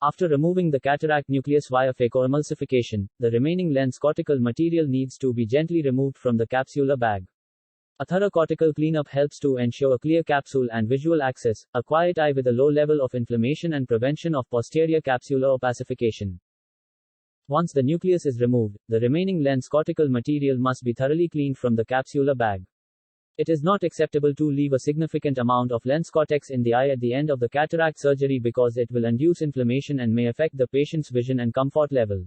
After removing the cataract nucleus via phacoemulsification, the remaining lens cortical material needs to be gently removed from the capsular bag. A thorough cortical cleanup helps to ensure a clear capsule and visual access, a quiet eye with a low level of inflammation and prevention of posterior capsular opacification. Once the nucleus is removed, the remaining lens cortical material must be thoroughly cleaned from the capsular bag. It is not acceptable to leave a significant amount of lens cortex in the eye at the end of the cataract surgery because it will induce inflammation and may affect the patient's vision and comfort level.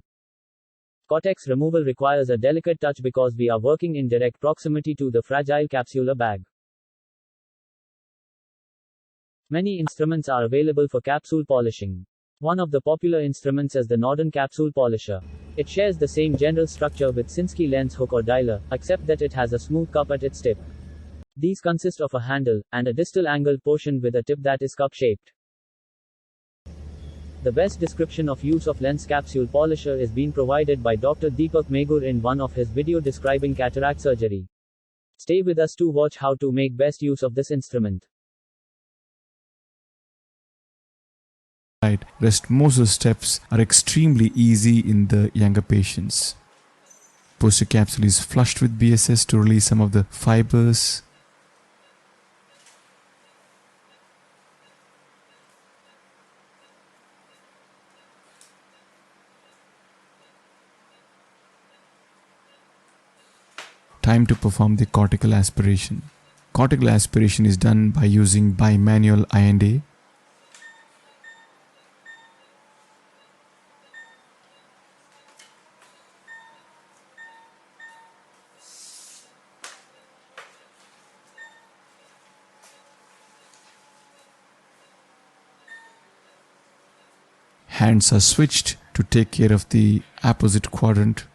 Cortex removal requires a delicate touch because we are working in direct proximity to the fragile capsular bag. Many instruments are available for capsule polishing. One of the popular instruments is the Norden Capsule Polisher. It shares the same general structure with Synski Lens Hook or dialer, except that it has a smooth cup at its tip. These consist of a handle, and a distal angled portion with a tip that is cup-shaped. The best description of use of lens capsule polisher is being provided by Dr. Deepak Megur in one of his video describing cataract surgery. Stay with us to watch how to make best use of this instrument. Right, rest most of the steps are extremely easy in the younger patients. Posterior capsule is flushed with BSS to release some of the fibers. Time to perform the cortical aspiration. Cortical aspiration is done by using bimanual I&A. Hands are switched to take care of the opposite quadrant.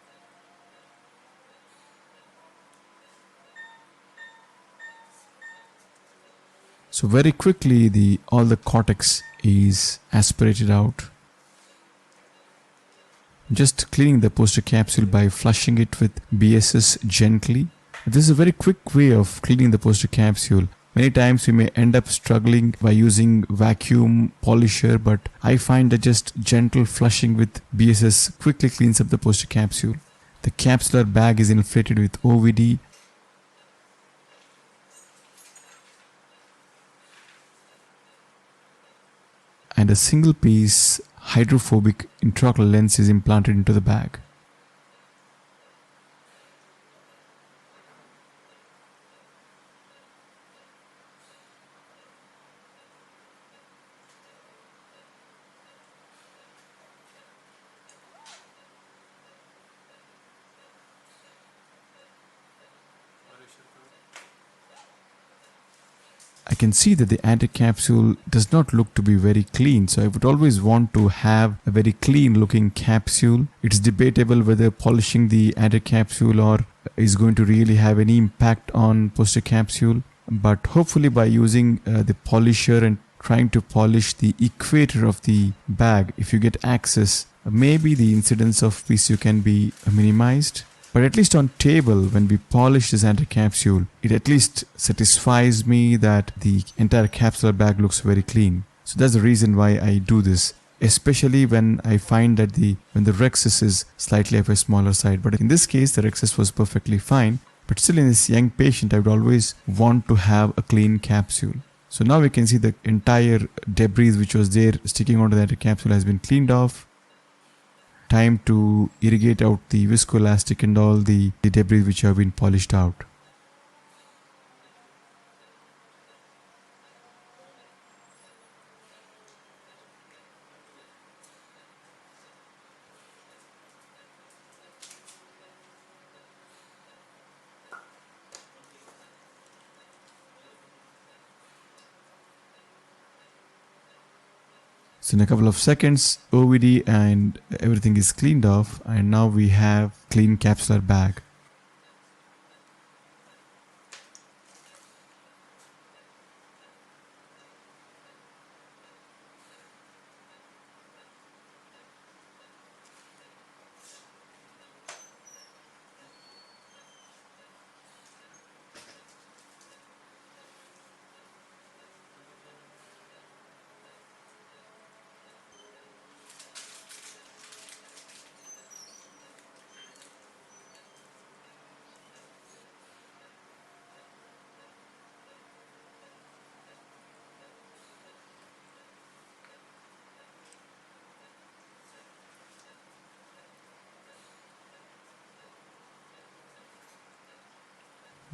So very quickly all the cortex is aspirated out. Just cleaning the posterior capsule by flushing it with BSS gently. This is a very quick way of cleaning the posterior capsule. Many times we may end up struggling by using vacuum polisher, but I find that just gentle flushing with BSS quickly cleans up the posterior capsule. The capsular bag is inflated with OVD. And a single piece hydrophobic intraocular lens is implanted into the bag. I can see that the anti-capsule does not look to be very clean, so I would always want to have a very clean looking capsule. It's debatable whether polishing the anti-capsule or is going to really have any impact on posterior capsule, but hopefully by using the polisher and trying to polish the equator of the bag, if you get access, maybe the incidence of PCO can be minimized. But at least on table, when we polish this anti-capsule, it at least satisfies me that the entire capsular bag looks very clean. So that's the reason why I do this, especially when I find that when the rhexis is slightly of a smaller side. But in this case, the rhexis was perfectly fine. But still in this young patient, I would always want to have a clean capsule. So now we can see the entire debris which was there sticking onto the anti-capsule has been cleaned off. Time to irrigate out the viscoelastic and all the debris which have been polished out. So in a couple of seconds, OVD and everything is cleaned off, and now we have clean capsular bag.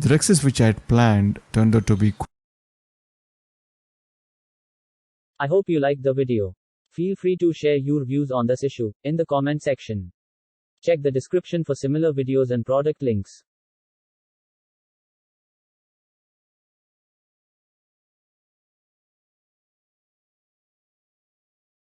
The Rexes which I had planned turned out to be I hope you liked the video. Feel free to share your views on this issue in the comment section. Check the description for similar videos and product links.